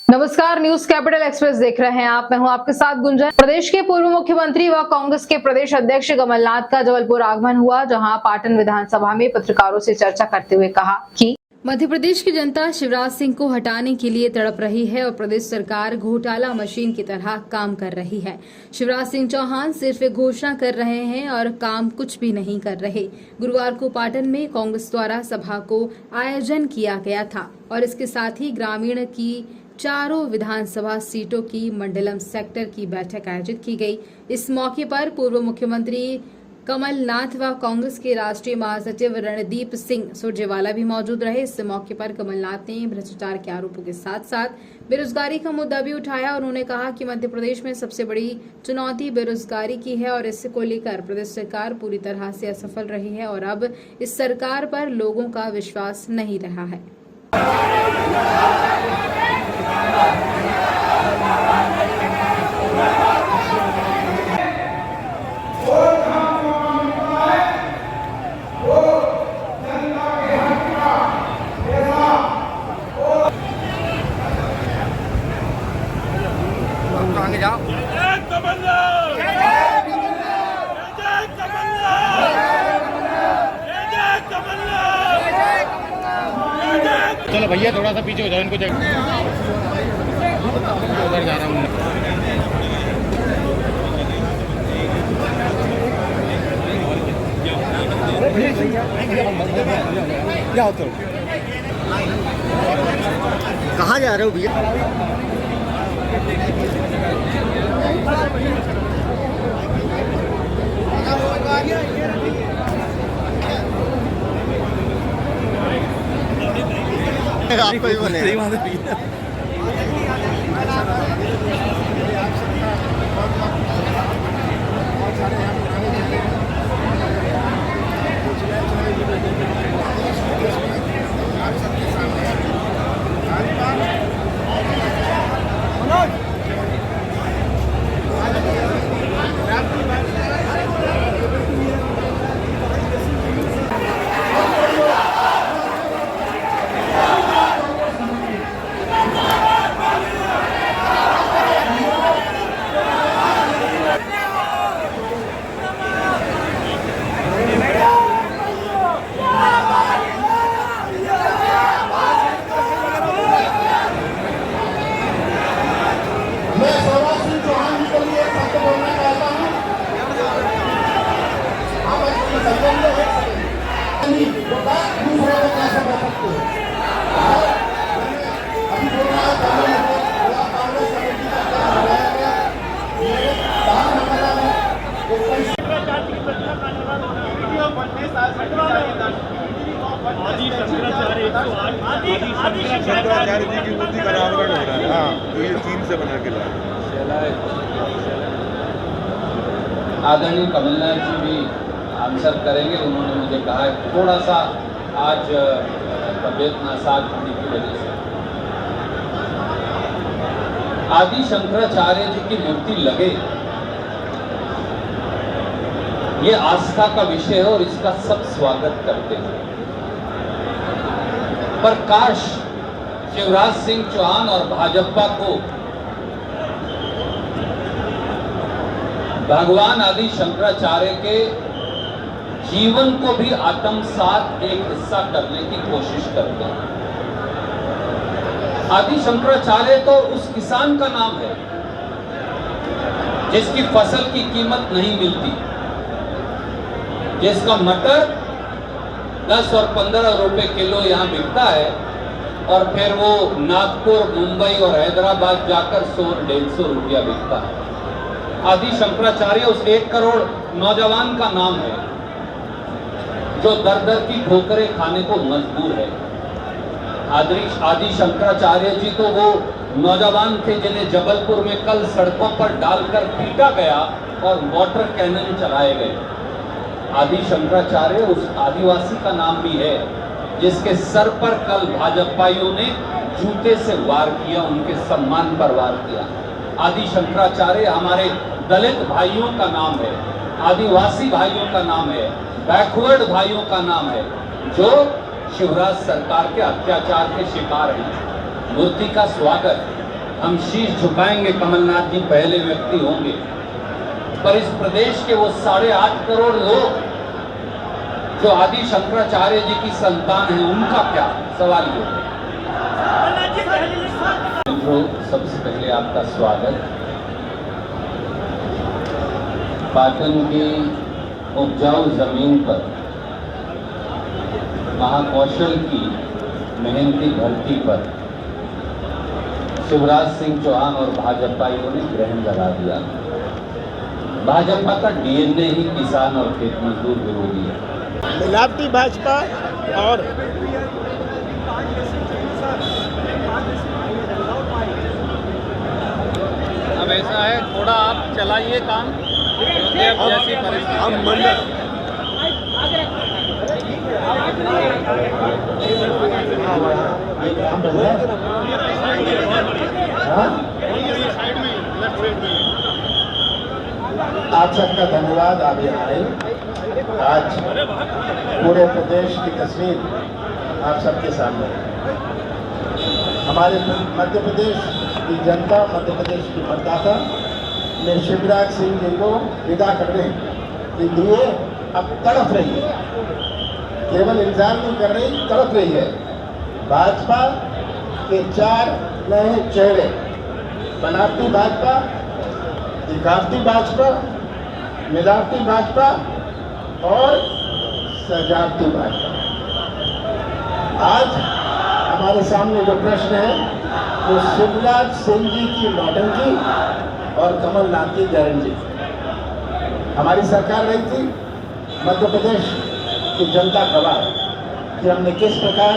नमस्कार, news capital express देख रहे हैं आप। मैं हूं आपके साथ गुंजन। प्रदेश के पूर्व मुख्यमंत्री व कांग्रेस के प्रदेश अध्यक्ष कमलनाथ का जबलपुर आगमन हुआ, जहां पाटन विधानसभा में पत्रकारों से चर्चा करते हुए कहा कि मध्य प्रदेश की जनता शिवराज सिंह को हटाने के लिए तड़प रही है और प्रदेश सरकार घोटाला मशीन की तरह काम कर रही है। शिवराज सिंह चौहान सिर्फ एक घोषणा कर रहे हैं और काम कुछ भी नहीं कर रहे। गुरुवार को पाटन में कांग्रेस द्वारा सभा को आयोजन किया गया था और इसके साथ ही ग्रामीण की चारों विधानसभा सीटों की मंडलम सेक्टर की बैठक आयोजित की गई। इस मौके पर पूर्व मुख्यमंत्री कमलनाथ व कांग्रेस के राष्ट्रीय महासचिव रणदीप सिंह सुरजेवाला भी मौजूद रहे। इस मौके पर कमलनाथ ने भ्रष्टाचार के आरोपों के साथ साथ बेरोजगारी का मुद्दा भी उठाया और उन्होंने कहा कि मध्य प्रदेश में सबसे बड़ी चुनौती बेरोजगारी की है और इसको लेकर प्रदेश सरकार पूरी तरह से असफल रही है और अब इस सरकार पर लोगों का विश्वास नहीं रहा है। आगे जाओ। चलो भैया थोड़ा सा पीछे हो जाओ, इनको उधर जा रहा हूँ। कहाँ जा रहे हो भैया? आपको ही बने शंकराचार्य जी की मूर्ति का अनावरण हो रहा है। हाँ, तो ये चीन से बना के लाए। आदरणीय कमलनाथ जी भी आंसर करेंगे। उन्होंने मुझे कहा है थोड़ा सा आज तबियत नासाज होने की वजह से आदि शंकराचार्य जी की मूर्ति लगे, ये आस्था का विषय है और इसका सब स्वागत करते हैं। पर काश शिवराज सिंह चौहान और भाजपा को भगवान आदि शंकराचार्य के जीवन को भी आत्मसात एक हिस्सा करने की कोशिश करते हैं। आदि शंकराचार्य तो उस किसान का नाम है जिसकी फसल की कीमत नहीं मिलती, जिसका मटर 10 और 15 रुपए किलो यहाँ बिकता है और फिर वो नागपुर, मुंबई और हैदराबाद जाकर 100-150 रुपया बिकता है। आदि शंकराचार्य उस 1 करोड़ नौजवान का नाम है जो दर दर की ठोकरें खाने को मजबूर है। आदि शंकराचार्य जी तो वो नौजवान थे जिन्हें जबलपुर में कल सड़कों पर डालकर पीटा गया और वाटर कैनन चलाए गए। आदि शंकराचार्य उस आदिवासी का नाम भी है जिसके सर पर कल भाजपाइयों ने जूते से वार किया, उनके सम्मान पर वार किया। आदि शंकराचार्य हमारे दलित भाइयों का नाम है, आदिवासी भाइयों का नाम है, बैकवर्ड भाइयों का नाम है, जो शिवराज सरकार के अत्याचार के शिकार हैं। मूर्ति का स्वागत हम शीश झुकाएंगे, कमलनाथ जी पहले व्यक्ति होंगे, पर इस प्रदेश के वो 8.5 करोड़ लोग जो आदि शंकराचार्य जी की संतान है, उनका क्या सवाल ये है। मित्रों, सबसे पहले आपका स्वागत। पाटन की उपजाऊ जमीन पर महाकौशल की मेहनती धरती पर शिवराज सिंह चौहान और भाजपाइयों ने ग्रहण लगा दिया। भाजपा का डीएनए ही किसान और खेत मजदूर विरोधी है। मिलावटी भाजपा और अब ऐसा है, थोड़ा आप चलाइए काम, क्योंकि अब जैसी परिस्थिति हम मंडल आप सबका धन्यवाद। आप यहाँ आए। आज पूरे प्रदेश की तस्वीर आप सबके सामने है। हमारे मध्य प्रदेश की जनता, मध्य प्रदेश की मतदाता ने शिवराज सिंह जी को विदा करने के लिए अब तड़प रही है। केवल इंतजार नहीं कर रही, तड़प रही है। भाजपा के 4 नए चेहरे, बनावटी भाजपा, दिखावटी भाजपा, मिलावटी भाजपा और सजावटी भाजपा। आज हमारे सामने जो प्रश्न है वो शिवराज सिंह जी की नौटंकी और कमलनाथ की गारंटी। हमारी सरकार रही थी, मध्य प्रदेश की जनता गवाह कि हमने किस प्रकार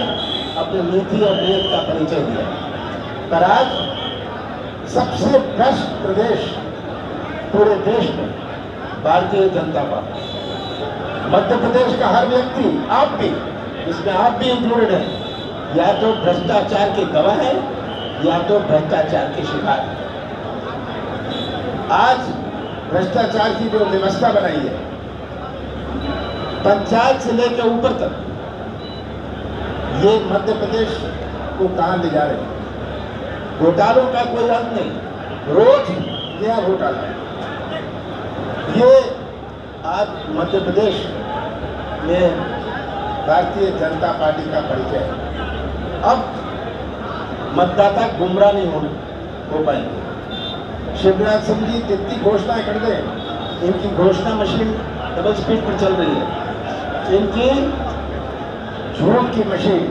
अपनी नीति और नीयत का परिचय दिया। पर आज सबसे भ्रष्ट प्रदेश पूरे देश में भारतीय जनता पार्टी। मध्य प्रदेश का हर व्यक्ति, आप भी, इसमें आप भी इंक्लूडेड है, या तो भ्रष्टाचार के गवाह है या तो भ्रष्टाचार के शिकार है। आज भ्रष्टाचार की जो व्यवस्था बनाई है, पंचायत से लेकर ऊपर तक, ये मध्य प्रदेश को कहां ले जा रहे हैं। घोटालों का कोई अंत नहीं, रोज नया घोटाला है। ये आज मध्य प्रदेश में भारतीय जनता पार्टी का परिचय है। अब मतदाता गुमराह नहीं हो पाएंगे। शिवराज सिंह जी जितनी घोषणाएं कर दें, इनकी घोषणा मशीन डबल स्पीड पर चल रही है। इनकी झूठ की मशीन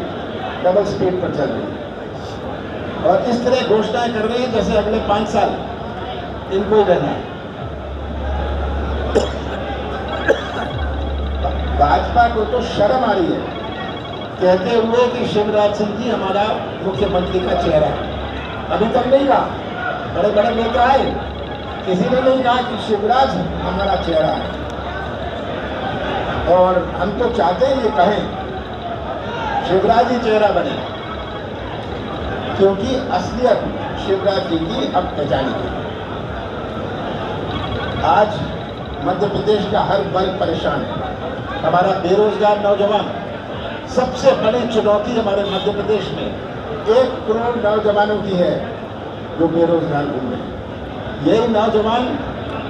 डबल स्पीड पर चल रही है और इस तरह घोषणाएं कर रही है जैसे अगले 5 साल इनको ही रहना है। भाजपा को तो शर्म आ रही है कहते हुए कि शिवराज सिंह जी हमारा मुख्यमंत्री का चेहरा है। अभी तक नहीं कहा, बड़े बड़े नेता आए, किसी ने नहीं कहा कि शिवराज हमारा चेहरा है। और हम तो चाहते हैं ये कहें शिवराज ही चेहरा बने, क्योंकि असलियत शिवराज जी की अब पहचानी गई। आज मध्य प्रदेश का हर वर्ग परेशान है। हमारा बेरोजगार नौजवान, सबसे बड़ी चुनौती हमारे मध्य प्रदेश में 1 करोड़ नौजवानों की है जो बेरोजगार घूम रहे हैं। यही नौजवान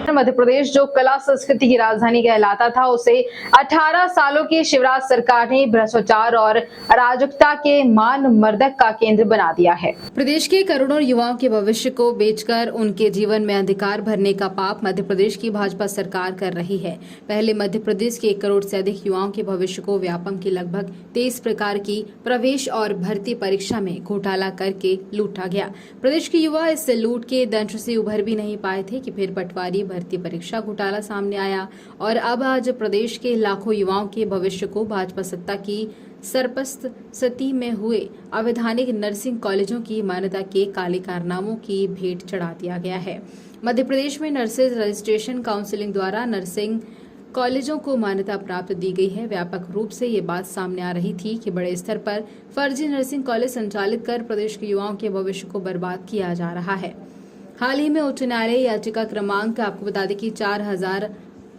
मध्य प्रदेश जो कला संस्कृति की राजधानी कहलाता था, उसे 18 सालों की शिवराज सरकार ने भ्रष्टाचार और अराजकता के मान मर्दक का केंद्र बना दिया है। प्रदेश के करोड़ों युवाओं के भविष्य को बेचकर उनके जीवन में अंधकार भरने का पाप मध्य प्रदेश की भाजपा सरकार कर रही है। पहले मध्य प्रदेश के 1 करोड़ से अधिक युवाओं के भविष्य को व्यापम की लगभग 23 प्रकार की प्रवेश और भर्ती परीक्षा में घोटाला करके लूटा गया। प्रदेश के युवा इस लूट के दंश से उभर भी नहीं पाए थे कि फिर पटवारी भर्ती परीक्षा घोटाला सामने आया और अब आज प्रदेश के लाखों युवाओं के भविष्य को भाजपा सत्ता की सरपस्त स्थिति में हुए अवैधानिक नर्सिंग कॉलेजों की मान्यता के काले कारनामों की भेंट चढ़ा दिया गया है। मध्य प्रदेश में नर्सेज रजिस्ट्रेशन काउंसिलिंग द्वारा नर्सिंग कॉलेजों को मान्यता प्राप्त दी गई है। व्यापक रूप से ये बात सामने आ रही थी कि बड़े स्तर पर फर्जी नर्सिंग कॉलेज संचालित कर प्रदेश के युवाओं के भविष्य को बर्बाद किया जा रहा है। हाल ही में उच्च न्यायालय याचिका क्रमांक आपको बता दें कि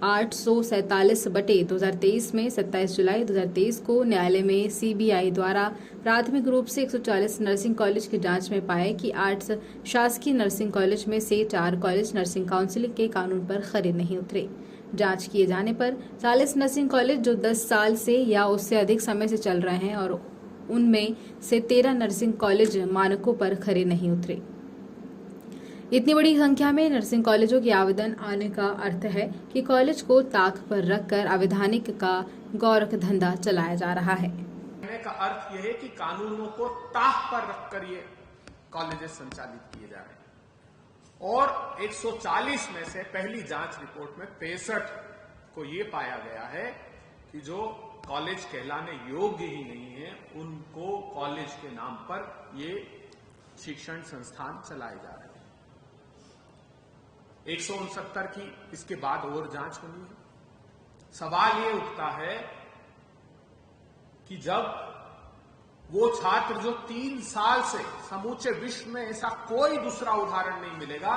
847/2023 में 27 जुलाई 2023 को न्यायालय में सीबीआई द्वारा प्राथमिक रूप से 140 नर्सिंग कॉलेज की जांच में पाए कि 8 शासकीय नर्सिंग कॉलेज में से 4 कॉलेज नर्सिंग काउंसिल के कानून पर खरे नहीं उतरे। जांच किए जाने पर 40 नर्सिंग कॉलेज जो 10 साल से या उससे अधिक समय से चल रहे हैं और उनमें से 13 नर्सिंग कॉलेज मानकों पर खरे नहीं उतरे। इतनी बड़ी संख्या में नर्सिंग कॉलेजों के आवेदन आने का अर्थ है कि कॉलेज को ताक पर रखकर अवैधानिक का गौरख धंधा चलाया जा रहा है। कहने का अर्थ यह है कि कानूनों को ताक पर रखकर ये कॉलेजेस संचालित किए जा रहे हैं और 140 में से पहली जांच रिपोर्ट में 65 को ये पाया गया है कि जो कॉलेज कहलाने योग्य ही नहीं है उनको कॉलेज के नाम पर ये शिक्षण संस्थान चलाए जा रहे हैं। 169 की इसके बाद और जांच होनी है। सवाल ये उठता है कि जब वो छात्र जो 3 साल से समूचे विश्व में ऐसा कोई दूसरा उदाहरण नहीं मिलेगा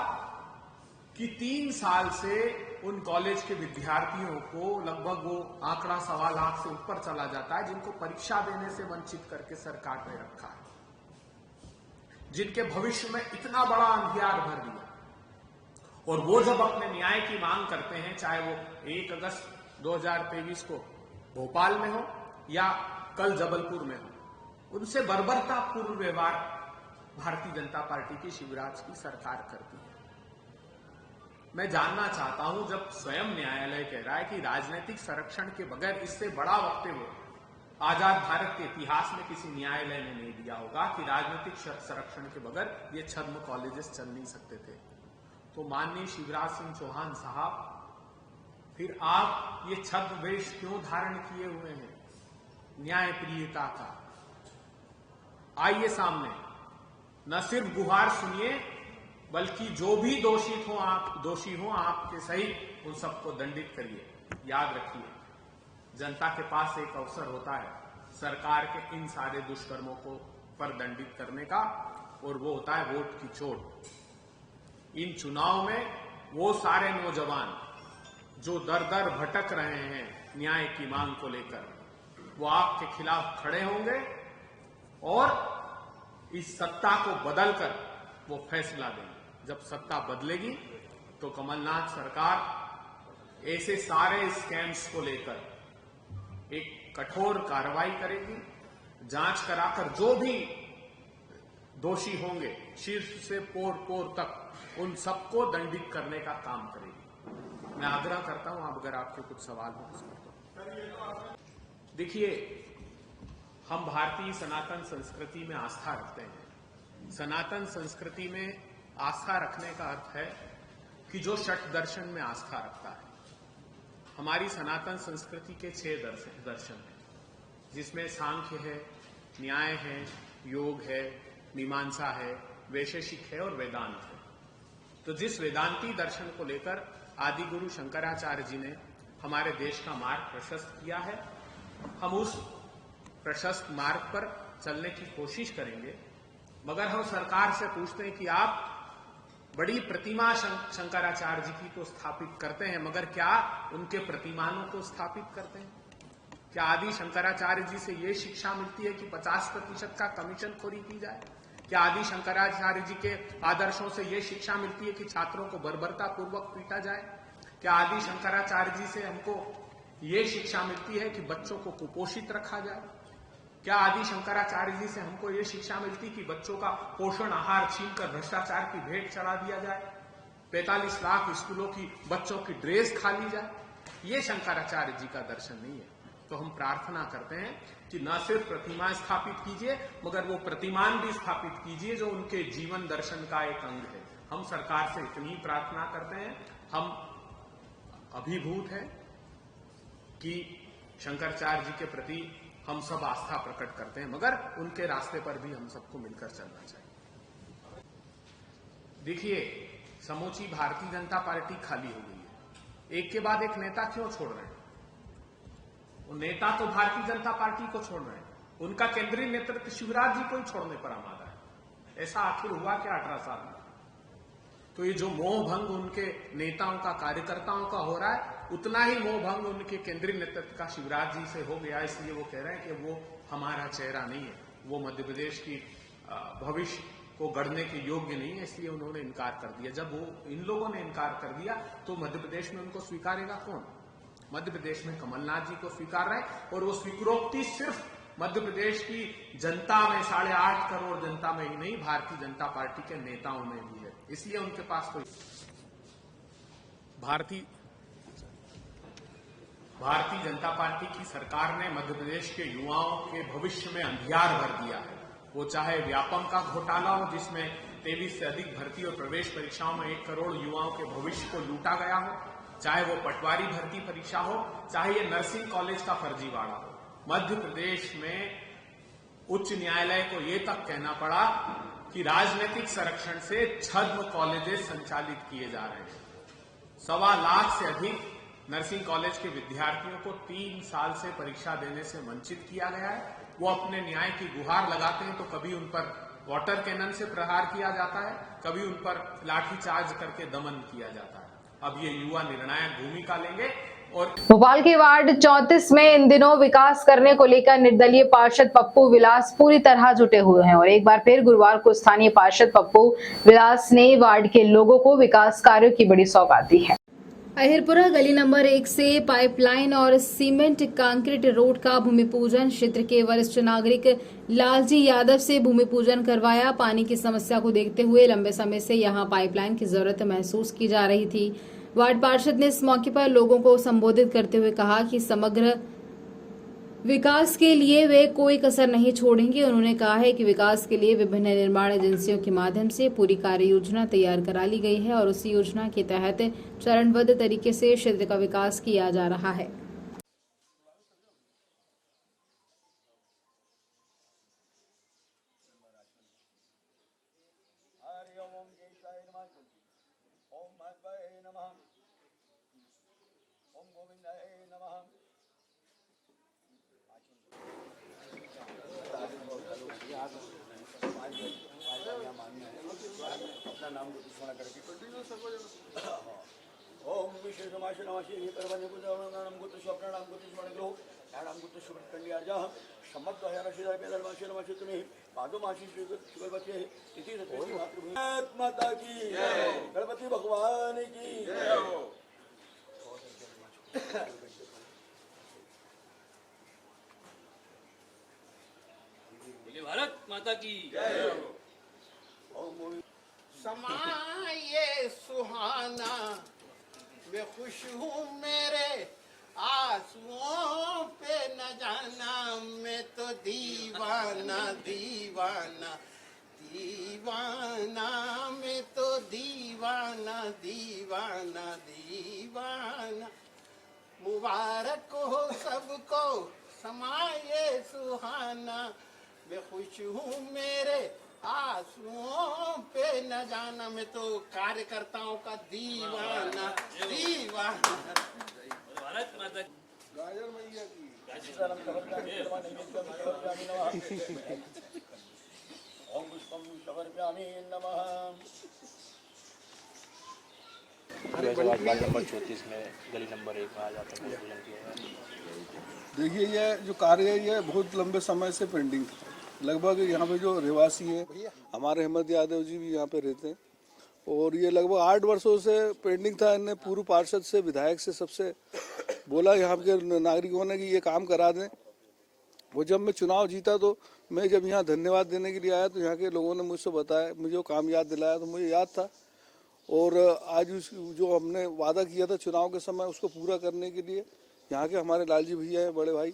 कि 3 साल से उन कॉलेज के विद्यार्थियों को लगभग वो आंकड़ा 1.25 लाख से ऊपर चला जाता है जिनको परीक्षा देने से वंचित करके सरकार ने रखा है, जिनके भविष्य में इतना बड़ा अंधियार भर दिया। और वो जब अपने न्याय की मांग करते हैं, चाहे वो 1 अगस्त 2023 को भोपाल में हो या कल जबलपुर में हो, उनसे बर्बरतापूर्ण व्यवहार भारतीय जनता पार्टी की शिवराज की सरकार करती है। मैं जानना चाहता हूं, जब स्वयं न्यायालय कह रहा है कि राजनीतिक संरक्षण के बगैर इससे बड़ा वक्तव्य आजाद भारत के इतिहास में किसी न्यायालय ने नहीं दिया होगा कि राजनीतिक संरक्षण के बगैर ये छद्म कॉलेजेस चल नहीं सकते थे, तो माननीय शिवराज सिंह चौहान साहब, फिर आप ये छद्म वेश क्यों धारण किए हुए हैं न्याय प्रियता का? आइए सामने, न सिर्फ गुहार सुनिए बल्कि जो भी दोषी हो आपके सहित उन सबको दंडित करिए। याद रखिए, जनता के पास एक अवसर होता है सरकार के इन सारे दुष्कर्मों को पर दंडित करने का, और वो होता है वोट की चोट। इन चुनाव में वो सारे नौजवान जो दर दर भटक रहे हैं न्याय की मांग को लेकर, वो आपके खिलाफ खड़े होंगे और इस सत्ता को बदलकर वो फैसला देंगे। जब सत्ता बदलेगी तो कमलनाथ सरकार ऐसे सारे स्कैम्स को लेकर एक कठोर कार्रवाई करेगी, जांच कराकर जो भी दोषी होंगे शीर्ष से पोर पोर तक उन सबको दंडित करने का काम करेगी। मैं आग्रह करता हूं, आप अगर आपके कुछ सवाल हो तो। देखिए, हम भारतीय सनातन संस्कृति में आस्था रखते हैं। सनातन संस्कृति में आस्था रखने का अर्थ है कि जो षट दर्शन में आस्था रखता है। हमारी सनातन संस्कृति के 6 दर्शन हैं, जिसमें सांख्य है, न्याय है, योग है, मीमांसा है, वैशेषिक है और वेदांत है। तो जिस वेदांती दर्शन को लेकर आदि गुरु शंकराचार्य जी ने हमारे देश का मार्ग प्रशस्त किया है, हम उस प्रशस्त मार्ग पर चलने की कोशिश करेंगे। मगर हम सरकार से पूछते हैं कि आप बड़ी प्रतिमा शंकराचार्य जी की तो स्थापित करते हैं, मगर क्या उनके प्रतिमानों को स्थापित करते हैं? क्या आदि शंकराचार्य जी से ये शिक्षा मिलती है कि 50% का कमीशन खोरी की जाए? क्या आदि शंकराचार्य जी के आदर्शों से ये शिक्षा मिलती है कि छात्रों को बर्बरता पूर्वक पीटा जाए? क्या आदि शंकराचार्य जी से हमको ये शिक्षा मिलती है कि बच्चों को कुपोषित रखा जाए? क्या आदि शंकराचार्य जी से हमको ये शिक्षा मिलती कि बच्चों का पोषण आहार छीनकर भ्रष्टाचार की भेंट चढ़ा दिया जाए? 45 लाख स्कूलों की बच्चों की ड्रेस खा ली जाए? ये शंकराचार्य जी का दर्शन नहीं है। तो हम प्रार्थना करते हैं कि न सिर्फ प्रतिमा स्थापित कीजिए, मगर वो प्रतिमान भी स्थापित कीजिए जो उनके जीवन दर्शन का एक अंग है। हम सरकार से इतनी प्रार्थना करते हैं, हम अभिभूत हैं कि शंकराचार्य जी के प्रति हम सब आस्था प्रकट करते हैं, मगर उनके रास्ते पर भी हम सबको मिलकर चलना चाहिए। देखिए, समूची भारतीय जनता पार्टी खाली हो गई है। एक के बाद एक नेता क्यों छोड़ रहे हैं? वो नेता तो भारतीय जनता पार्टी को छोड़ रहे हैं, उनका केंद्रीय नेतृत्व शिवराज जी को ही छोड़ने पर आमादा है। ऐसा आखिर हुआ क्या 18 साल में? तो ये जो मोह भंग उनके नेताओं का, कार्यकर्ताओं का हो रहा है, उतना ही मोह भंग उनके केंद्रीय नेतृत्व का शिवराज जी से हो गया, इसलिए वो कह रहे हैं कि वो हमारा चेहरा नहीं है, वो मध्य प्रदेश की भविष्य को गढ़ने के योग्य नहीं है, इसलिए उन्होंने इनकार कर दिया। जब वो इन लोगों ने इनकार कर दिया तो मध्य प्रदेश में उनको स्वीकारेगा कौन? मध्य प्रदेश में कमलनाथ जी को स्वीकार रहे, और वो स्वीकारोक्ति सिर्फ मध्य प्रदेश की जनता में 8.5 करोड़ जनता में ही नहीं, भारतीय जनता पार्टी के नेताओं में भी है, इसलिए उनके पास कोई भारतीय जनता पार्टी की सरकार ने मध्य प्रदेश के युवाओं के भविष्य में अंधियार भर दिया है। वो चाहे व्यापम का घोटाला हो जिसमें 23 से अधिक भर्ती और प्रवेश परीक्षाओं में 1 करोड़ युवाओं के भविष्य को लूटा गया हो, चाहे वो पटवारी भर्ती परीक्षा हो, चाहे ये नर्सिंग कॉलेज का फर्जीवाड़ा हो। मध्य प्रदेश में उच्च न्यायालय को ये तक कहना पड़ा कि राजनीतिक संरक्षण से छद्म कॉलेजेस संचालित किए जा रहे हैं। 1.25 लाख से अधिक नर्सिंग कॉलेज के विद्यार्थियों को 3 साल से परीक्षा देने से वंचित किया गया है। वो अपने न्याय की गुहार लगाते हैं तो कभी उन पर वाटर कैनन से प्रहार किया जाता है, कभी उन पर लाठीचार्ज करके दमन किया जाता है। अब ये युवा निर्णायक भूमिका लेंगे। और भोपाल के वार्ड 34 में इन दिनों विकास करने को लेकर निर्दलीय पार्षद पप्पू विलास पूरी तरह जुटे हुए हैं और एक बार फिर गुरुवार को स्थानीय पार्षद पप्पू विलास ने वार्ड के लोगों को विकास कार्यों की बड़ी सौगात दी है। अहिरपुरा गली नंबर 1 से पाइपलाइन और सीमेंट कंक्रीट रोड का भूमि पूजन क्षेत्र के वरिष्ठ नागरिक लालजी यादव से भूमि पूजन करवाया। पानी की समस्या को देखते हुए लंबे समय से यहां पाइपलाइन की जरूरत महसूस की जा रही थी। वार्ड पार्षद ने इस मौके पर लोगों को संबोधित करते हुए कहा कि समग्र विकास के लिए वे कोई कसर नहीं छोड़ेंगे। उन्होंने कहा है कि विकास के लिए विभिन्न निर्माण एजेंसियों के माध्यम से पूरी कार्य योजना तैयार करा ली गई है और उसी योजना के तहत चरणबद्ध तरीके से क्षेत्र का विकास किया जा रहा है। ओम विशेषमाशि नमाशि परवने पुजानाम गुत्र स्वप्नानाम गुत्र स्मरणग्रह यानाम गुत्र शुभकंडियार्जः सम्मद्वयानशिदाय पेदलमाशि नमाशि तुमे पादोमाशि शुभवचे इति सत्यि मातृभूमि माता की जय, गणपति भगवान की जय हो। बोले भारत माता की जय हो। समाये सुहाना मैं खुश हूँ मेरे आंसुओं पे न जाना, मैं तो दीवाना दीवाना दीवाना, मैं तो दीवाना दीवाना दीवाना। मुबारक हो सबको समाये सुहाना, मैं खुश हूँ मेरे आंसुओं पे न जाना, मैं तो कार्यकर्ताओं का दीवाना दीवाना। भारत माता गाजर मैया की ओम पुष्पम समर्पयामि नमः। वार्ड नंबर 34 में गली नंबर 1 में आ जाकर पूजन किया। देखिए, ये जो कार्य है ये बहुत लंबे समय से पेंडिंग था। लगभग यहाँ पे जो रहवासी हैं हमारे अहमद यादव जी भी यहाँ पे रहते हैं और ये लगभग 8 वर्षों से पेंडिंग था। इन्हें पूर्व पार्षद से, विधायक से, सबसे बोला यहाँ के नागरिकों ने कि ये काम करा दें। वो जब मैं चुनाव जीता तो मैं जब यहाँ धन्यवाद देने के लिए आया तो यहाँ के लोगों ने मुझसे बताया, मुझे वो काम याद दिलाया तो मुझे याद था। और आज जो हमने वादा किया था चुनाव के समय उसको पूरा करने के लिए यहाँ के हमारे लालजी भैया हैं, बड़े भाई,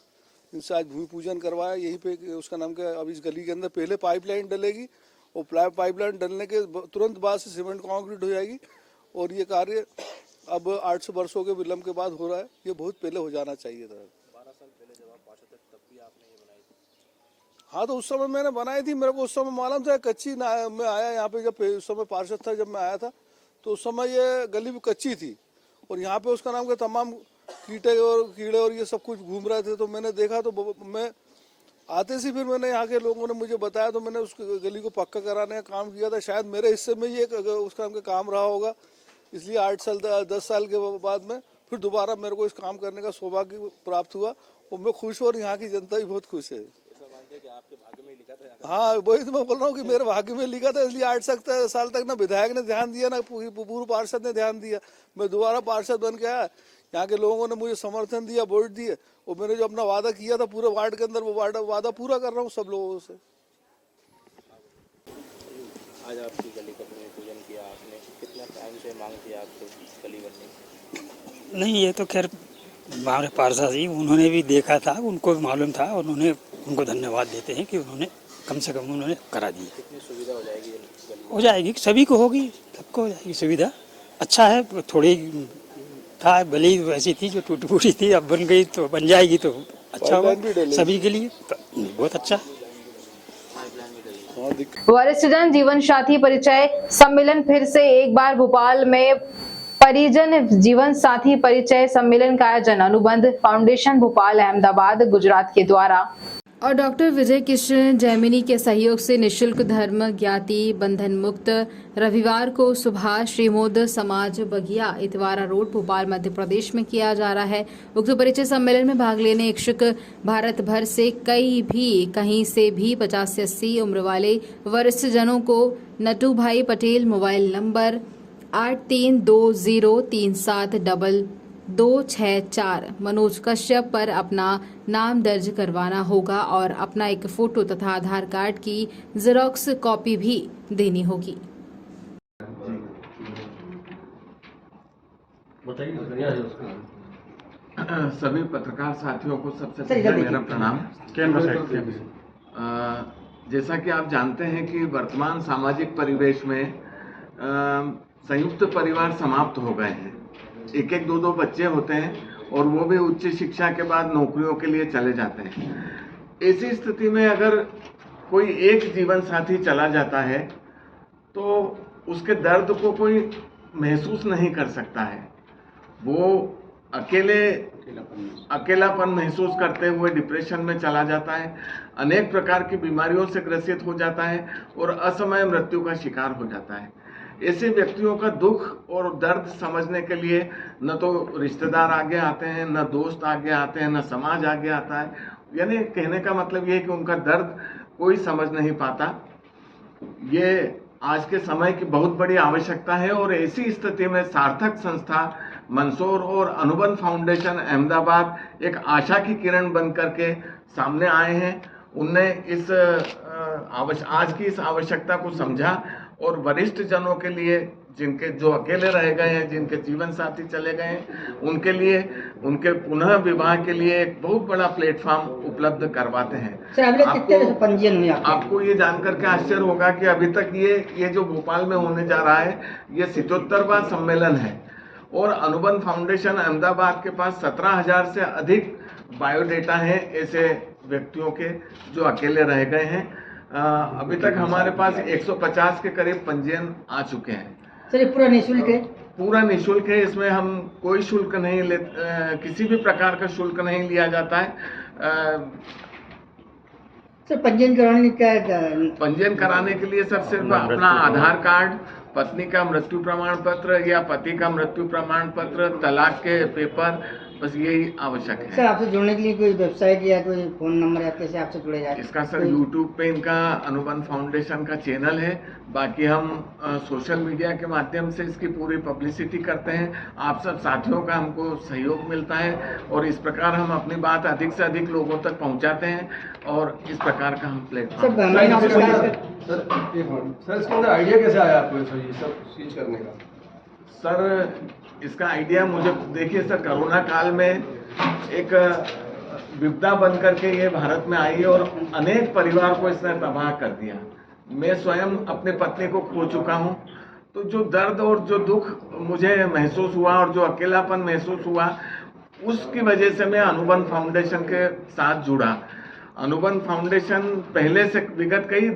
इनसे आज भूमि पूजन करवाया। यहीं पे उसका नाम क्या, अब इस गली के अंदर पहले पाइपलाइन डलेगी और पाइपलाइन डलने के तुरंत बाद से सीमेंट कंक्रीट हो जाएगी और ये कार्य अब 800 वर्षों के विलम्ब के बाद हो रहा है। ये बहुत पहले हो जाना चाहिए था। 12 साल पहले जब आप पार्षद थे तब भी आपने ये बनाई थी? हाँ, तो उस समय मैंने बनाई थी। मेरे को उस समय मालूम था कच्ची ना, मैं आया यहाँ पे जब उस समय पार्षद था, जब मैं आया था तो उस समय ये गली भी कच्ची थी और यहाँ पे उसका नाम का तमाम कीड़े और ये सब कुछ घूम रहे थे। तो मैंने देखा तो मैं आते से फिर मैंने यहाँ के लोगों ने मुझे बताया तो मैंने उस गली को पक्का कराने का काम किया था। शायद मेरे हिस्से में ये उसका काम रहा होगा, इसलिए 8 साल 10 साल के बाद में फिर दोबारा मेरे को इस काम करने का सौभाग्य प्राप्त हुआ और मैं खुश हूँ और यहाँ की जनता भी बहुत खुश है। हाँ, वही तो मैं बोल रहा हूँ कि मेरे भाग्य में लिखा था, इसलिए 8 साल तक ना विधायक ने ध्यान दिया ना पूर्व पार्षद ने ध्यान दिया। मैं दोबारा पार्षद बन के आया, यहाँ के लोगों ने मुझे समर्थन दिया, वोट दिए और मैंने जो अपना वादा किया था पूरे वार्ड के अंदर, वो वादा पूरा कर रहा हूँ सब लोगों से। आज आपकी गली का भूमि पूजन किया आपने, कितना टाइम से मांग थी आपको गली बनने की? नहीं, ये तो खैर हमारे पार्षद जी उन्होंने भी देखा था, उनको भी मालूम था, उन्होंने उनको धन्यवाद देते हैं कि उन्होंने कम से कम उन्होंने करा दिया। कितनी सुविधा हो जाएगी? हो जाएगी, सभी को होगी, सबको हो जाएगी सुविधा। अच्छा है, थोड़ी था गली वैसी थी जो टूटी फूटी थी, अब बन गई तो बन जाएगी तो अच्छा होगा सभी के लिए, बहुत अच्छा। वरिष्ठ जन जीवन साथी परिचय सम्मेलन फिर से एक बार भोपाल में परिजन जीवन साथी परिचय सम्मेलन का आयोजन अनुबंध फाउंडेशन भोपाल, अहमदाबाद, गुजरात के द्वारा और डॉक्टर विजय कृष्ण जैमिनी के सहयोग से निशुल्क धर्म ज्ञाति बंधन मुक्त रविवार को सुबह श्रीमोद समाज बगिया इतवारा रोड भोपाल मध्य प्रदेश में किया जा रहा है। उक्त परिचय सम्मेलन में भाग लेने इच्छुक भारत भर से कहीं से भी 50 से 80 उम्र वाले वरिष्ठ जनों को नटू भाई पटेल मोबाइल नंबर 8320372264 मनोज कश्यप पर अपना नाम दर्ज करवाना होगा और अपना एक फोटो तथा आधार कार्ड की जेरोक्स कॉपी भी देनी होगी। सभी पत्रकार साथियों को सबसे पहले मेरा प्रणाम। जैसा कि आप जानते हैं कि वर्तमान सामाजिक परिवेश में संयुक्त परिवार समाप्त हो गए हैं। एक एक दो बच्चे होते हैं और वो भी उच्च शिक्षा के बाद नौकरियों के लिए चले जाते हैं। ऐसी स्थिति में अगर कोई एक जीवन साथी चला जाता है तो उसके दर्द को कोई महसूस नहीं कर सकता है। वो अकेलापन महसूस करते हुए डिप्रेशन में चला जाता है, अनेक प्रकार की बीमारियों से ग्रसित हो जाता है और असमय मृत्यु का शिकार हो जाता है। ऐसे व्यक्तियों का दुख और दर्द समझने के लिए न तो रिश्तेदार आगे आते हैं, न दोस्त आगे आते हैं, न समाज आगे आता है। यानी कहने का मतलब ये है कि उनका दर्द कोई समझ नहीं पाता। ये आज के समय की बहुत बड़ी आवश्यकता है और ऐसी स्थिति में सार्थक संस्था मंदसौर और अनुबंध फाउंडेशन अहमदाबाद एक आशा की किरण बन करके सामने आए हैं। उनने आज की इस आवश्यकता को समझा और वरिष्ठ जनों के लिए, जिनके जो अकेले रह गए हैं, जिनके जीवन साथी चले गए हैं, उनके लिए उनके पुनः विवाह के लिए एक बहुत बड़ा प्लेटफॉर्म उपलब्ध करवाते हैं। आपको ये जानकर के आश्चर्य होगा कि अभी तक ये जो भोपाल में होने जा रहा है ये 77वां सम्मेलन है और अनुबंध फाउंडेशन अहमदाबाद के पास 17,000 से अधिक बायोडेटा हैं ऐसे व्यक्तियों के जो अकेले रह गए हैं। अभी तक हमारे पास 150 के करीब पंजीयन आ चुके हैं। सर पूरा निःशुल्क है? पूरा निःशुल्क है, इसमें हम कोई शुल्क नहीं किसी भी प्रकार का शुल्क नहीं लिया जाता है। सर पंजीयन कराने क्या पंजीयन कराने के लिए सर सिर्फ अपना आधार कार्ड, पत्नी का मृत्यु प्रमाण पत्र या पति का मृत्यु प्रमाण पत्र, तलाक के पेपर, बस यही आवश्यक है। सर आपसे जुड़ने के लिए कोई वेबसाइट या कोई फोन नंबर या कैसे आपसे जुड़े जाए? इसका सर यूट्यूब पे इनका अनुबंध फाउंडेशन का चैनल है। बाकी हम सोशल मीडिया के माध्यम से इसकी पूरी पब्लिसिटी करते हैं। आप सब साथियों का हमको सहयोग मिलता है और इस प्रकार हम अपनी बात अधिक से अधिक लोगों तक पहुंचाते हैं और इस प्रकार का हम प्लेटफॉर्म। सर इसके अंदर आइडिया कैसे आया आपको ये सब चीज करने का? सर इसका आइडिया मुझे, देखिए सर, कोरोना काल में एक विपदा बन करके ये भारत में आई और अनेक परिवार को इसने तबाह कर दिया। मैं स्वयं अपनी पत्नी को खो चुका हूँ, तो जो दर्द और जो दुख मुझे महसूस हुआ और जो अकेलापन महसूस हुआ, उसकी वजह से मैं अनुबंध फाउंडेशन के साथ जुड़ा। अनुबंध फाउंडेशन पहले से विगत कई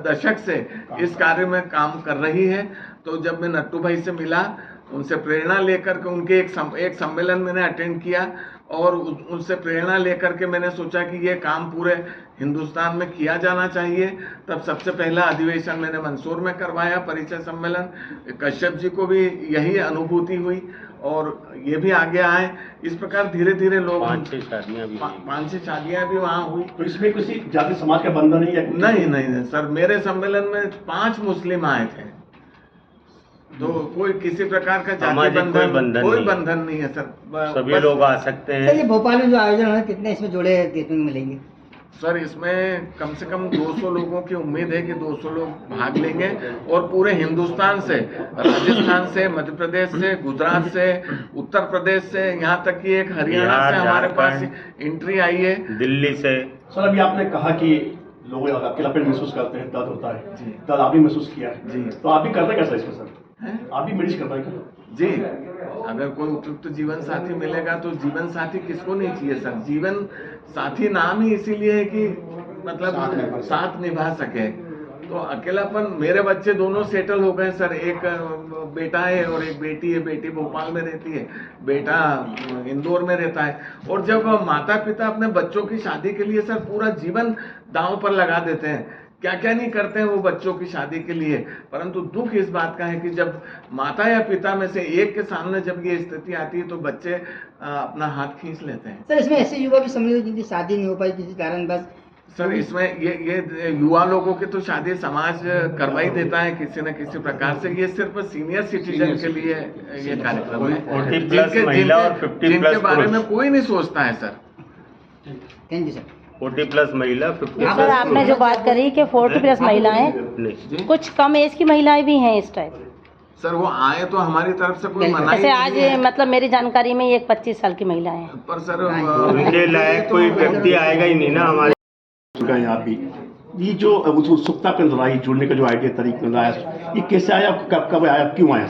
दशक से इस कार्य में काम कर रही है। तो जब मैं नट्टू भाई से मिला, उनसे प्रेरणा लेकर के उनके एक सम्मेलन मैंने अटेंड किया और उनसे प्रेरणा लेकर के मैंने सोचा कि ये काम पूरे हिंदुस्तान में किया जाना चाहिए। तब सबसे पहला अधिवेशन मैंने मंदसौर में करवाया, परिचय सम्मेलन। कश्यप जी को भी यही अनुभूति हुई और ये भी आगे आए। इस प्रकार धीरे धीरे लोग 5-6 शादियां भी वहाँ हुई। तो इसमें किसी जाति समाज का बंधन नहीं है? नहीं सर, मेरे सम्मेलन में 5 मुस्लिम आए थे, तो कोई किसी प्रकार का जाति कोई बंधन नहीं है सर। सभी लोग आ सकते हैं। सर ये भोपाल में जो आयोजन है कितने इसमें जोड़े देखने को मिलेंगे? सर इसमें कम से कम 200 लोगों की उम्मीद है कि 200 लोग भाग लेंगे और पूरे हिंदुस्तान से, राजस्थान से, मध्य प्रदेश से, गुजरात से, उत्तर प्रदेश से, यहाँ तक कि एक हरियाणा से हमारे पास एंट्री आई है, दिल्ली से। सर अभी आपने कहा कि लोग अकेलापन महसूस करते हैं, दर्द होता है, दर्द आप भी महसूस किया है जी, तो आप भी करते कैसा इसमें सर? आप भी मैनेज कर पाएंगे जी? अगर कोई उपयुक्त जीवन साथी मिलेगा तो जीवन साथी किसको नहीं चाहिए सर? जीवन साथी नाम ही इसीलिए है कि मतलब साथ निभा सके। तो अकेलापन, मेरे बच्चे दोनों सेटल हो गए सर, एक बेटा है और एक बेटी है। बेटी भोपाल में रहती है, बेटा इंदौर में रहता है। और जब माता पिता अपने बच्चों की शादी के लिए सर पूरा जीवन दांव पर लगा देते हैं, क्या क्या नहीं करते हैं वो बच्चों की शादी के लिए, परंतु दुख इस बात का है कि जब माता या पिता में से एक के सामने जब ये स्थिति आती है तो बच्चे अपना हाथ खींच लेते हैं। सर इसमें ऐसे युवा भी सम्मिलित जिनकी शादी नहीं हो पाई किसी कारण बस? सर इसमें ये युवा लोगों की तो शादी समाज करवा ही देता है किसी न किसी प्रकार से। ये सिर्फ सीनियर सिटीजन के लिए ये कार्यक्रम है, जिनके बारे में कोई नहीं सोचता है सर। Thank you sir. 40+ महिला, 50+। सर आपने जो बात करी कि 40+ महिलाएं, कुछ कम एज की महिलाएं भी हैं इस टाइप? सर वो आए तो हमारी तरफ से कोई मना जैसे आज मतलब मेरी जानकारी में एक 25 साल की महिला है, पर सर उनके लायक कोई व्यक्ति आएगा ही नहीं ना हमारे। आप भी ये जो उत्सुकता पे आई जुड़ने का जो आइडिया तरीका लाया, ये कैसे आया, कब आया, क्यों आया?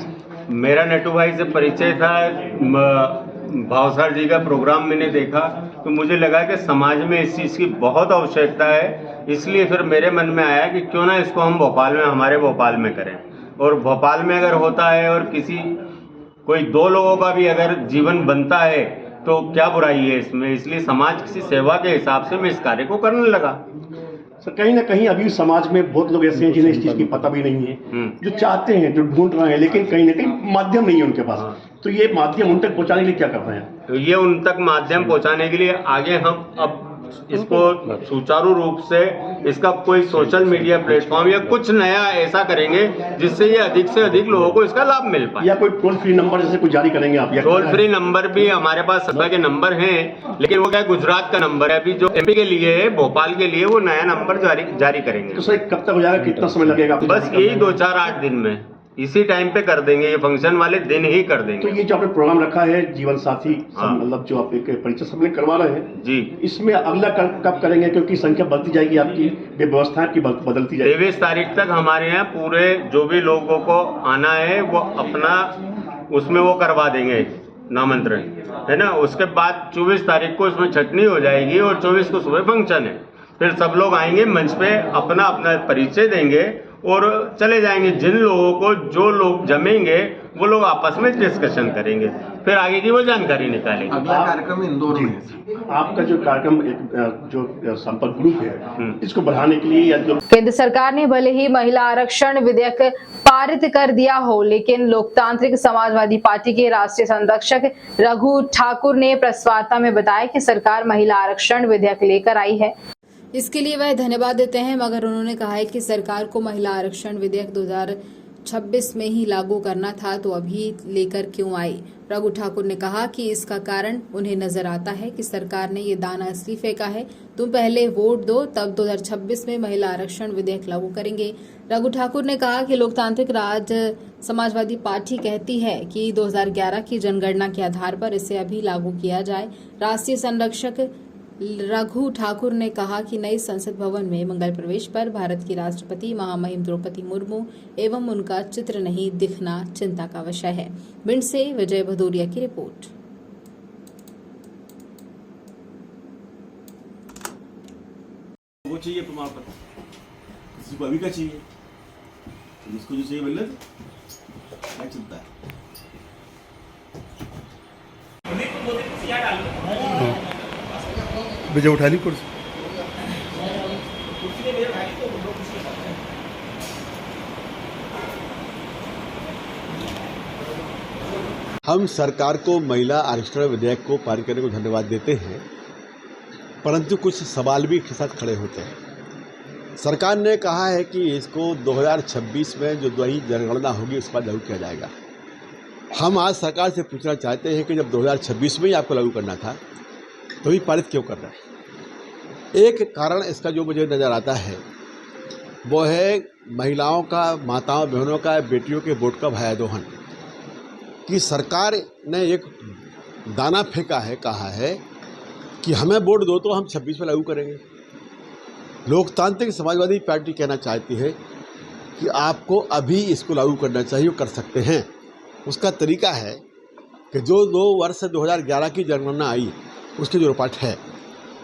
मेरा नेटू भाई से परिचय था, भावसार जी का प्रोग्राम मैंने देखा तो मुझे लगा कि समाज में इस चीज़ की बहुत आवश्यकता है, इसलिए फिर मेरे मन में आया कि क्यों ना इसको हम भोपाल में, हमारे भोपाल में करें। और भोपाल में अगर होता है और कोई 2 लोगों का भी अगर जीवन बनता है तो क्या बुराई है इसमें, इसलिए समाज की सेवा के हिसाब से मैं इस कार्य को करने लगा। सर कहीं ना कहीं अभी समाज में बहुत लोग ऐसे हैं जिन्हें इस चीज़ की पता भी नहीं है, जो चाहते हैं, जो ढूंढ रहे हैं, लेकिन कहीं ना कहीं माध्यम नहीं है उनके पास। तो ये माध्यम उन तक पहुंचाने के लिए क्या कर रहे हैं? तो ये उन तक माध्यम पहुंचाने के लिए आगे हम अब इसको सुचारू रूप से इसका कोई सोशल मीडिया प्लेटफॉर्म या कुछ नया ऐसा करेंगे जिससे ये अधिक से अधिक लोगों को इसका लाभ मिल पाए। या कोई टोल फ्री नंबर जैसे कुछ जारी करेंगे आप? टोल फ्री नंबर भी हमारे पास सभा के नंबर हैं, लेकिन वो क्या गुजरात का नंबर है, अभी जो एमपी के लिए है, भोपाल के लिए वो नया नंबर जारी करेंगे। तो सर कब तक हो जाएगा, कितना समय लगेगा? बस यही 2-4-8 दिन में, इसी टाइम पे कर देंगे, ये फंक्शन वाले दिन ही कर देंगे। तो ये जो आपने प्रोग्राम रखा है जीवन साथी, मतलब जो आप एक परिचय सम्मेलन करवा रहे हैं जी, इसमें अगला कब करेंगे, क्योंकि संख्या बढ़ती जाएगी, आपकी व्यवस्था की बदलती जाएगी? 23 तारीख तक हमारे यहाँ पूरे जो भी लोगों को आना है वो अपना उसमें वो करवा देंगे नामांतरण, है ना। उसके बाद 24 तारीख को उसमें छटनी हो जाएगी और 24 को सुबह फंक्शन है। फिर सब लोग आएंगे, मंच पे अपना अपना परिचय देंगे और चले जाएंगे। जिन लोगों को, जो लोग जमेंगे वो लोग आपस में डिस्कशन करेंगे, फिर आगे की वो जानकारी निकालेंगे। अगला कार्यक्रम इंदौर में है। आपका जो कार्यक्रम जो संपर्क ग्रुप है, इसको बढ़ाने के लिए या जो केंद्र सरकार ने भले ही महिला आरक्षण विधेयक पारित कर दिया हो, लेकिन लोकतांत्रिक समाजवादी पार्टी के राष्ट्रीय संरक्षक रघु ठाकुर ने प्रेस वार्ता में बताया कि सरकार महिला आरक्षण विधेयक लेकर आई है। इसके लिए वह धन्यवाद देते हैं, मगर उन्होंने कहा है कि सरकार को महिला आरक्षण विधेयक 2026 में ही लागू करना था, तो अभी लेकर क्यों आई। रघु ठाकुर ने कहा कि इसका कारण उन्हें नजर आता है कि सरकार ने ये दाना इसलिए फेंका है, तुम पहले वोट दो तब 2026 में महिला आरक्षण विधेयक लागू करेंगे। रघु ठाकुर ने कहा कि लोकतांत्रिक राज समाजवादी पार्टी कहती है कि 2011 की जनगणना के आधार पर इसे अभी लागू किया जाए। राष्ट्रीय संरक्षक रघु ठाकुर ने कहा कि नए संसद भवन में मंगल प्रवेश पर भारत की राष्ट्रपति महामहिम द्रौपदी मुर्मू एवं उनका चित्र नहीं दिखना चिंता का विषय है। भिंड से विजय भदौरिया की रिपोर्ट। वो चाहिए प्रमाण पत्र, किसी को अभी का चाहिए, जिसको जो चाहिए मिल क्या चिंता है। विजय उठा ली कुर्सी। हम सरकार को महिला आरक्षण विधेयक को पारित करने को धन्यवाद देते हैं, परंतु कुछ सवाल भी इसके साथ खड़े होते हैं। सरकार ने कहा है कि इसको 2026 में जो नई जनगणना होगी उस पर लागू किया जाएगा। हम आज सरकार से पूछना चाहते हैं कि जब 2026 में ही आपको लागू करना था तो भी पारित क्यों कर रहा है? एक कारण इसका जो मुझे नज़र आता है वो है महिलाओं का, माताओं बहनों का, बेटियों के वोट का भाया दोहन। कि सरकार ने एक दाना फेंका है, कहा है कि हमें वोट दो तो हम 26 में लागू करेंगे। लोकतांत्रिक समाजवादी पार्टी कहना चाहती है कि आपको अभी इसको लागू करना चाहिए, कर सकते हैं। उसका तरीका है कि जो 2 वर्ष 2011 की जनगणना आई उसके जो रिपोर्ट है,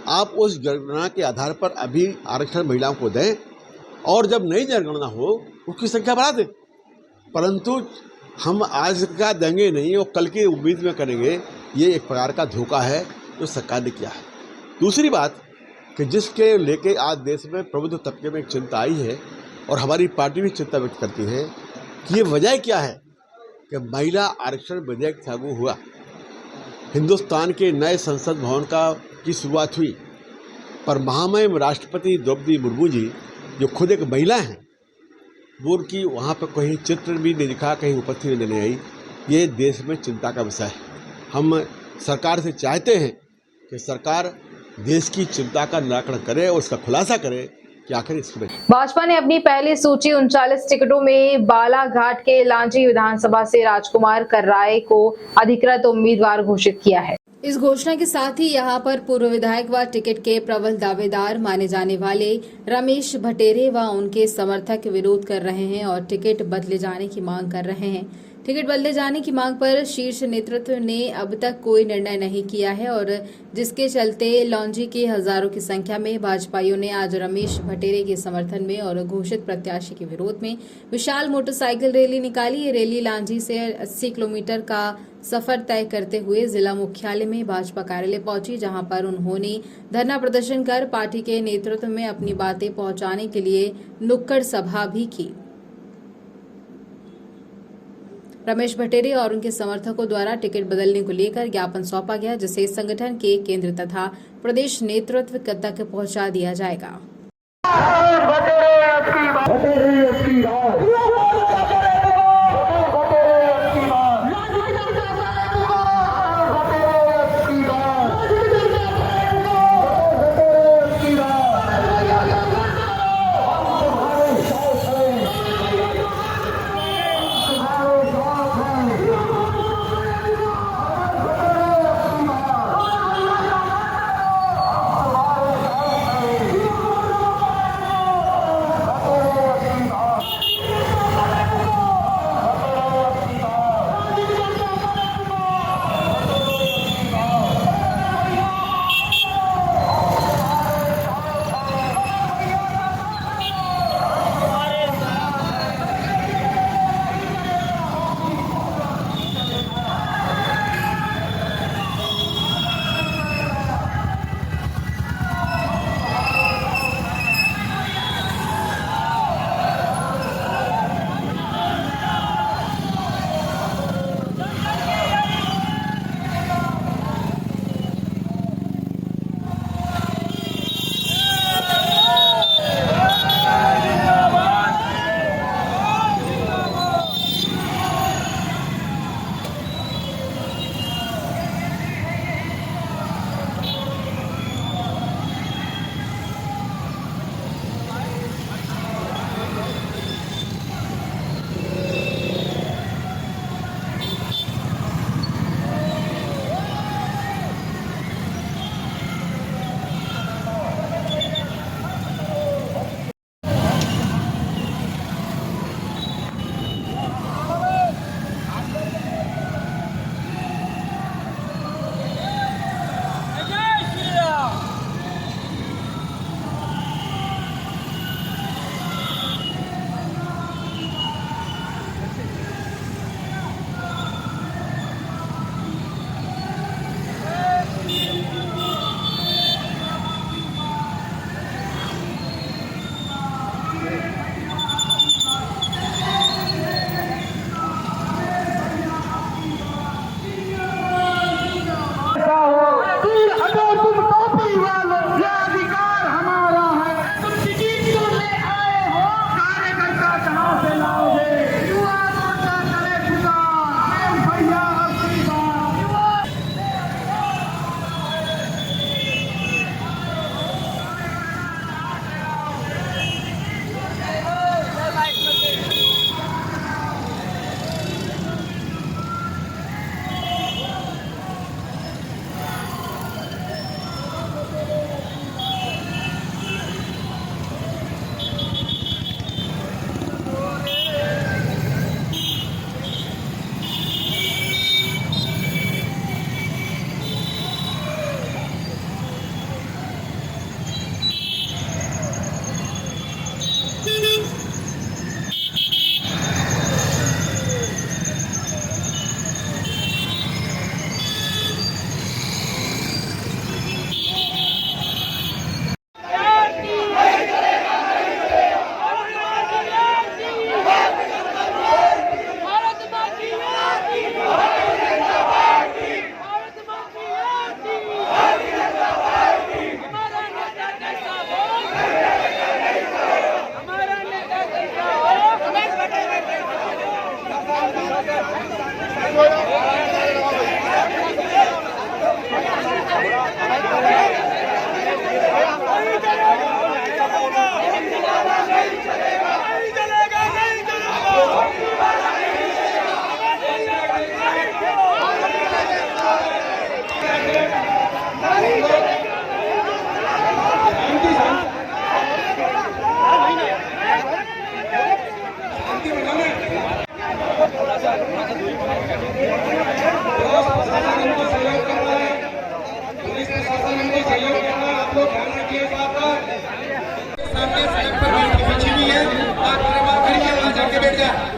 आप उस जनगणना के आधार पर अभी आरक्षण महिलाओं को दें और जब नई जनगणना हो उसकी संख्या बढ़ा दें। परंतु हम आज का देंगे नहीं और कल की उम्मीद में करेंगे, ये एक प्रकार का धोखा है जो सरकार ने किया है। दूसरी बात कि जिसके लेके आज देश में प्रबुद्ध तबके में एक चिंता आई है और हमारी पार्टी भी चिंता व्यक्त करती है कि ये वजह क्या है कि महिला आरक्षण विधेयक लागू हुआ, हिंदुस्तान के नए संसद भवन की शुरुआत हुई, पर महामहिम राष्ट्रपति द्रौपदी मुर्मू जी जो खुद एक महिला हैं, वो उनकी वहाँ पर कहीं चित्र भी नहीं दिखा, कहीं उपस्थिति नहीं आई। ये देश में चिंता का विषय है। हम सरकार से चाहते हैं कि सरकार देश की चिंता का निराकरण करे और उसका खुलासा करे कि आखिर इसमें। भाजपा ने अपनी पहली सूची 39 टिकटों में बालाघाट के लांजी विधानसभा से राजकुमार कर्राय को अधिकृत उम्मीदवार घोषित किया है। इस घोषणा के साथ ही यहां पर पूर्व विधायक व टिकट के प्रबल दावेदार माने जाने वाले रमेश भटेरे व उनके समर्थक विरोध कर रहे हैं और टिकट बदले जाने की मांग कर रहे हैं। टिकट बदले जाने की मांग पर शीर्ष नेतृत्व ने अब तक कोई निर्णय नहीं किया है और जिसके चलते लौंजी की हजारों की संख्या में भाजपाइयों ने आज रमेश भटेरे के समर्थन में और घोषित प्रत्याशी के विरोध में विशाल मोटरसाइकिल रैली निकाली। ये रैली लांजी से 80 किलोमीटर का सफर तय करते हुए जिला मुख्यालय में भाजपा कार्यालय पहुंची, जहां पर उन्होंने धरना प्रदर्शन कर पार्टी के नेतृत्व में अपनी बातें पहुंचाने के लिए नुक्कड़ सभा भी की। रमेश भटेरे और उनके समर्थकों द्वारा टिकट बदलने को लेकर ज्ञापन सौंपा गया, जिसे संगठन के केंद्र तथा प्रदेश नेतृत्व तक पहुंचा दिया जाएगा।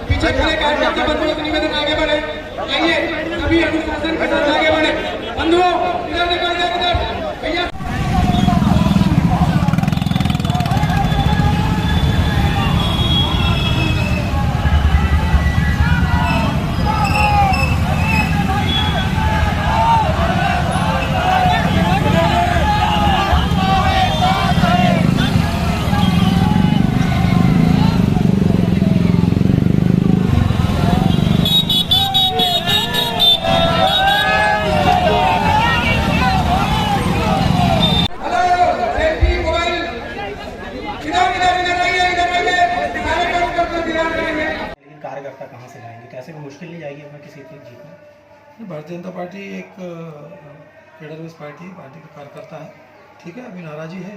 पीछे खड़े कार्यकर्ता बंधुओं से निवेदन आगे बढ़े, आइए सभी अनुशासन के साथ आगे बढ़े। बंधुओं इधर निकल जाए, इधर भैया। कार्यकर्ता कहाँ से लाएंगे, कैसे कोई मुश्किल नहीं जाएगी हमें किसी चीज जीतना? भारतीय जनता पार्टी एक कैडर बेस पार्टी है, पार्टी का कार्यकर्ता है, ठीक है। अभी नाराजी है,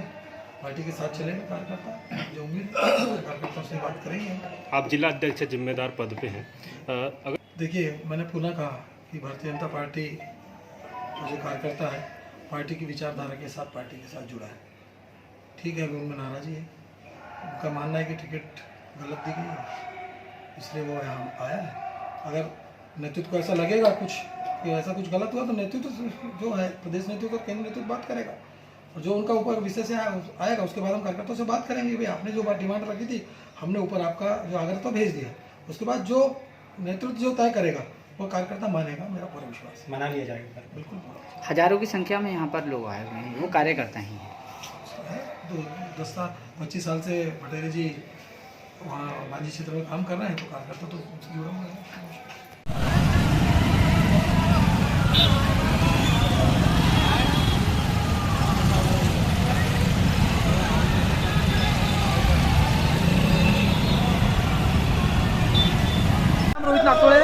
पार्टी के साथ चलेंगे कार्यकर्ता, जो उम्मीद कार्यकर्ताओं से बात करेंगे। आप जिला अध्यक्ष जिम्मेदार पद पे हैं, अगर देखिए मैंने पुनः कहा कि भारतीय जनता पार्टी जो कार्यकर्ता है पार्टी की विचारधारा के साथ पार्टी के साथ जुड़ा है, ठीक है। अभी उनमें नाराजी है, उनका मानना है कि टिकट गलत दी गई है, इसलिए वो यहाँ आया है। अगर नेतृत्व को ऐसा लगेगा कुछ कि ऐसा कुछ गलत हुआ तो नेतृत्व जो है प्रदेश नेतृत्व केंद्र नेतृत्व बात करेगा, और जो उनका ऊपर विषय से आएगा उसके बाद हम कार्यकर्ताओं से बात करेंगे। भाई आपने जो बात डिमांड रखी थी हमने ऊपर आपका जो आग्रह था भेज दिया, उसके बाद जो नेतृत्व जो तय करेगा वो कार्यकर्ता मानेगा, मेरा पूरा विश्वास मना लिया जाएगा। बिल्कुल हजारों की संख्या में यहाँ पर लोग आए हुए हैं, वो कार्यकर्ता ही हैं। 10-25 साल से पटेल जी वहाँ बाजी क्षेत्र में काम कर रहे हैं, तो कार्यकर्ता तो उनसे जुड़ा हुआ है। रोहित नागतोड़े।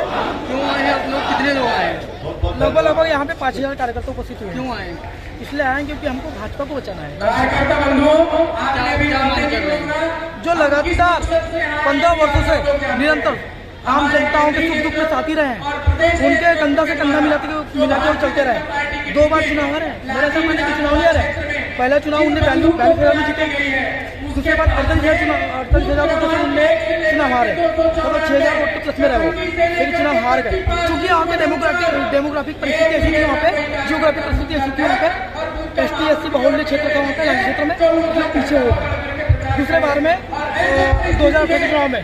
क्यों आए हैं आप लोग, कितने लोग आए हैं? लगभग यहाँ पे 5000 कार्यकर्ता उपस्थित हुए। क्यों आए? इसलिए आए क्योंकि हमको भाजपा को बचाना है। जो लगातार 15 वर्षों से निरंतर आम जनताओं के सुख दुख में साथी रहे हैं, उनके कंधा से कंधा मिलाते हुए चलते रहे। 2 बार चुनाव हारे, मेरा ऐसा मानना है कि चुनाव नहीं हारे। पहला चुनाव उनने 42,000 में जीते, दूसरे बाद 48,000 वोटों से उनने चुनाव हारे, तो 6,000 वोट प्लस में रहे वो, लेकिन चुनाव हार गए। क्योंकि यहाँ पे डेमोग्राफिक परिस्थिति ऐसी थी, वहाँ पे जियोग्राफिक परिस्थिति ऐसी थी, वहाँ पे ST/SC बहुल्य क्षेत्र था, वहाँ पे राज्य क्षेत्र में जो पीछे हो गए। दूसरे बार में 2018 चुनाव में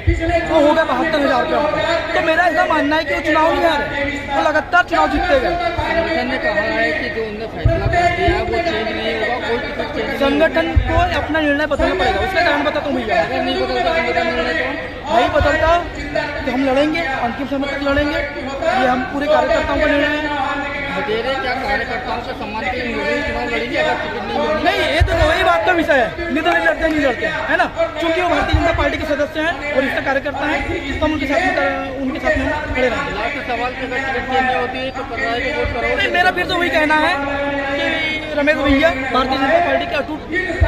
वो हो गया 72,000 रुपये। तो मेरा ऐसा मानना है कि वो चुनाव नहीं हारे, वो लगातार चुनाव जीतते गए। संगठन ने कहा है कि जो उन्होंने फैसला कर दिया वो चेंज नहीं होगा, कोई टिकट चेंज। संगठन को अपना निर्णय बदलना पड़ेगा, उसका कारण बताता हूँ भैया। अगर नहीं बदलता संगठन निर्णय तो नहीं बदलता तो हम लड़ेंगे, अंतिम समय तक लड़ेंगे। ये हम पूरे कार्यकर्ताओं का निर्णय है। बतेरे क्या कार्यकर्ताओं का सम्मान के लिए मुझे चुनाव लड़ेंगे अगर टिकट नहीं मिलेगी? नहीं, ये तो वही बात का विषय है, नहीं लड़ते है ना, क्योंकि वो भारतीय जनता पार्टी के सदस्य हैं और इसका कार्यकर्ता हैं, तो हम उनके साथ में खड़े रहेंगे। लास्ट सवाल कि अगर टिकट चेंज होती है तो कराए को वोट करोगे? मेरा फिर तो वही कहना है कि रमेश भैया भारतीय जनता पार्टी के अटूट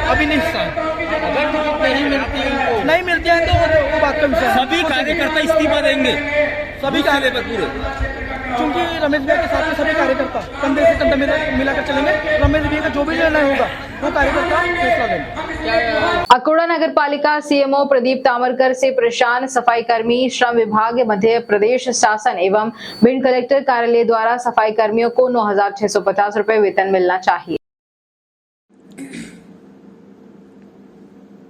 अभी नहीं हिस्सा है। अगर टिकट नहीं मिलती है उनको, नहीं मिलती है तो वो बात का विषय है। सभी कार्यकर्ता इस्तीफा देंगे, सभी कार्य पर पूरे, क्योंकि रमेश भैया के साथ में सभी कार्यकर्ता कंधे से कंधा मिलाकर चलेंगे। रमेश भैया का जो भी निर्णय होगा वो कार्यकर्ता फैसला देंगे। अकोला नगर पालिका सीएमओ प्रदीप तामरकर से परेशान सफाई कर्मी। श्रम विभाग, मध्य प्रदेश शासन एवं भिंड कलेक्टर कार्यालय द्वारा सफाई कर्मियों को 9,650 रुपए वेतन मिलना चाहिए,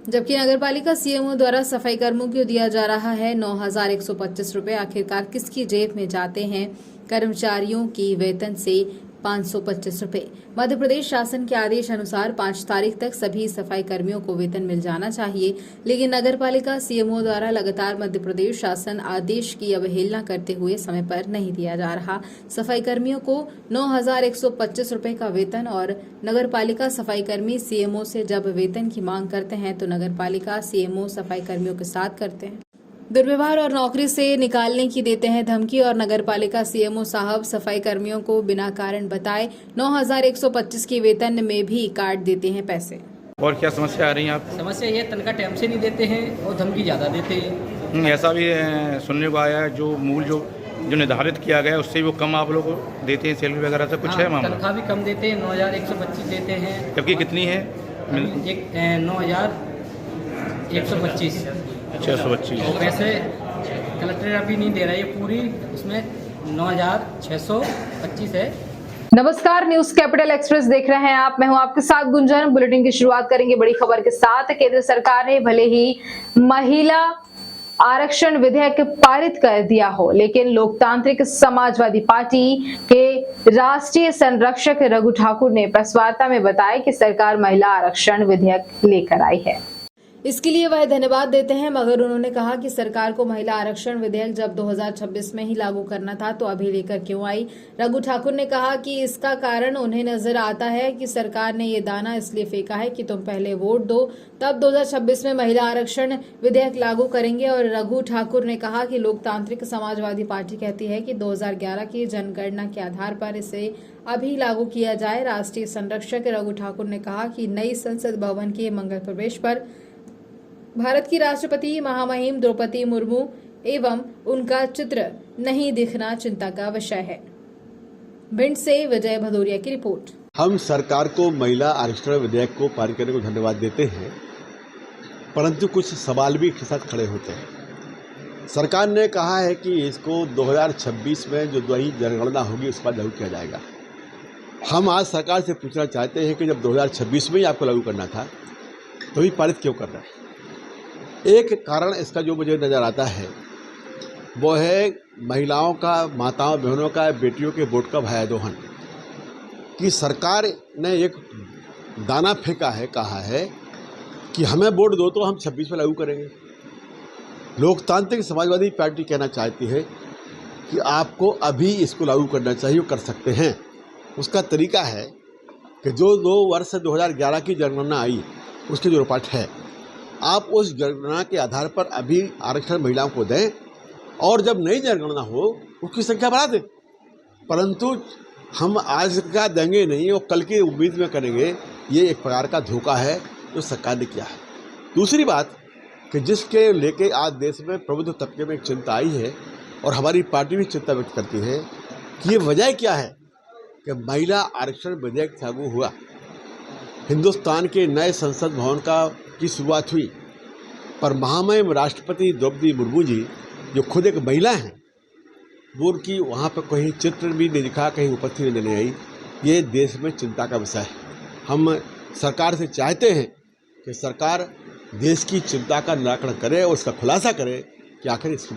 जबकि नगरपालिका सीएमओ द्वारा सफाई कर्मियों को दिया जा रहा है 9,125 रुपए। आखिरकार किसकी जेब में जाते हैं कर्मचारियों की वेतन से 525 रुपए? मध्य प्रदेश शासन के आदेश अनुसार 5 तारीख तक सभी सफाई कर्मियों को वेतन मिल जाना चाहिए, लेकिन नगरपालिका सीएमओ द्वारा लगातार मध्य प्रदेश शासन आदेश की अवहेलना करते हुए समय पर नहीं दिया जा रहा। सफाई कर्मियों को 9,125 रुपए का वेतन और नगरपालिका सफाई कर्मी सीएमओ से जब वेतन की मांग करते हैं तो नगरपालिका सीएमओ सफाई कर्मियों के साथ करते हैं दुर्व्यवहार और नौकरी से निकालने की देते हैं धमकी। और नगरपालिका सीएमओ साहब सफाई कर्मियों को बिना कारण बताए 9,125 की वेतन में भी काट देते हैं पैसे। और क्या समस्या आ रही है आप? समस्या ये तनख्वाह टाइम से नहीं देते हैं और धमकी ज़्यादा देते हैं। ऐसा भी सुनने को आया है, जो मूल जो निर्धारित किया गया है उससे वो कम आप लोग को देते हैं सैलरी वगैरह से कुछ है मामला? तनख्वाह भी कम देते हैं, 9,125 देते हैं। जबकि कितनी है? 9,125 625। वैसे कलेक्टर अभी नहीं दे रहा है पूरी, उसमें 9,625 है। नमस्कार, न्यूज कैपिटल एक्सप्रेस देख रहे हैं आप। मैं हूं आपके साथ गुंजन। बुलेटिन की शुरुआत करेंगे बड़ी खबर के साथ। केंद्र सरकार ने भले ही महिला आरक्षण विधेयक पारित कर दिया हो, लेकिन लोकतांत्रिक समाजवादी पार्टी के राष्ट्रीय संरक्षक रघु ठाकुर ने प्रेस वार्ता में बताया कि सरकार महिला आरक्षण विधेयक लेकर आई है। इसके लिए वह धन्यवाद देते हैं, मगर उन्होंने कहा कि सरकार को महिला आरक्षण विधेयक जब 2026 में ही लागू करना था तो अभी लेकर क्यों आई। रघु ठाकुर ने कहा कि इसका कारण उन्हें नजर आता है कि सरकार ने ये दाना इसलिए फेंका है कि तुम पहले वोट दो, तब 2026 में महिला आरक्षण विधेयक लागू करेंगे। और रघु ठाकुर ने कहा कि लोकतांत्रिक समाजवादी पार्टी कहती है कि 2011 की जनगणना के आधार पर इसे अभी लागू किया जाए। राष्ट्रीय संरक्षक रघु ठाकुर ने कहा कि नई संसद भवन के मंगल प्रवेश पर भारत की राष्ट्रपति महामहिम द्रौपदी मुर्मू एवं उनका चित्र नहीं दिखना चिंता का विषय है। भिंड से विजय भदौरिया की रिपोर्ट। हम सरकार को महिला आरक्षण विधेयक को पारित करने को धन्यवाद देते हैं, परंतु कुछ सवाल भी इसके साथ खड़े होते हैं। सरकार ने कहा है कि इसको 2026 में जो नई जनगणना होगी उस पर लागू किया जाएगा। हम आज सरकार से पूछना चाहते हैं कि जब 2026 में ही आपको लागू करना था तो भी पारित क्यों कर रहा है? एक कारण इसका जो मुझे नज़र आता है वो है महिलाओं का, माताओं बहनों का, बेटियों के वोट का भाया दोहन। कि सरकार ने एक दाना फेंका है, कहा है कि हमें वोट दो तो हम 26 में लागू करेंगे। लोकतांत्रिक समाजवादी पार्टी कहना चाहती है कि आपको अभी इसको लागू करना चाहिए, कर सकते हैं। उसका तरीका है कि जो 2 वर्ष 2011 की जनगणना आई उसकी जो रिपोर्ट है, आप उस जनगणना के आधार पर अभी आरक्षण महिलाओं को दें और जब नई जनगणना हो उसकी संख्या बढ़ा दें। परंतु हम आज का देंगे नहीं और कल की उम्मीद में करेंगे, ये एक प्रकार का धोखा है जो सरकार ने किया है। दूसरी बात कि जिसके लेके आज देश में प्रबुद्ध तबके में एक चिंता आई है और हमारी पार्टी भी चिंता व्यक्त करती है कि ये वजह क्या है कि महिला आरक्षण विधेयक लागू हुआ, हिंदुस्तान के नए संसद भवन की शुरुआत हुई, पर महामहिम राष्ट्रपति द्रौपदी मुर्मू जी जो खुद एक महिला हैं, वो उनकी वहाँ पर कहीं चित्र भी नहीं दिखा, कहीं उपस्थिति नहीं आई। ये देश में चिंता का विषय है। हम सरकार से चाहते हैं कि सरकार देश की चिंता का निराकरण करे और उसका खुलासा करे कि आखिर इसकी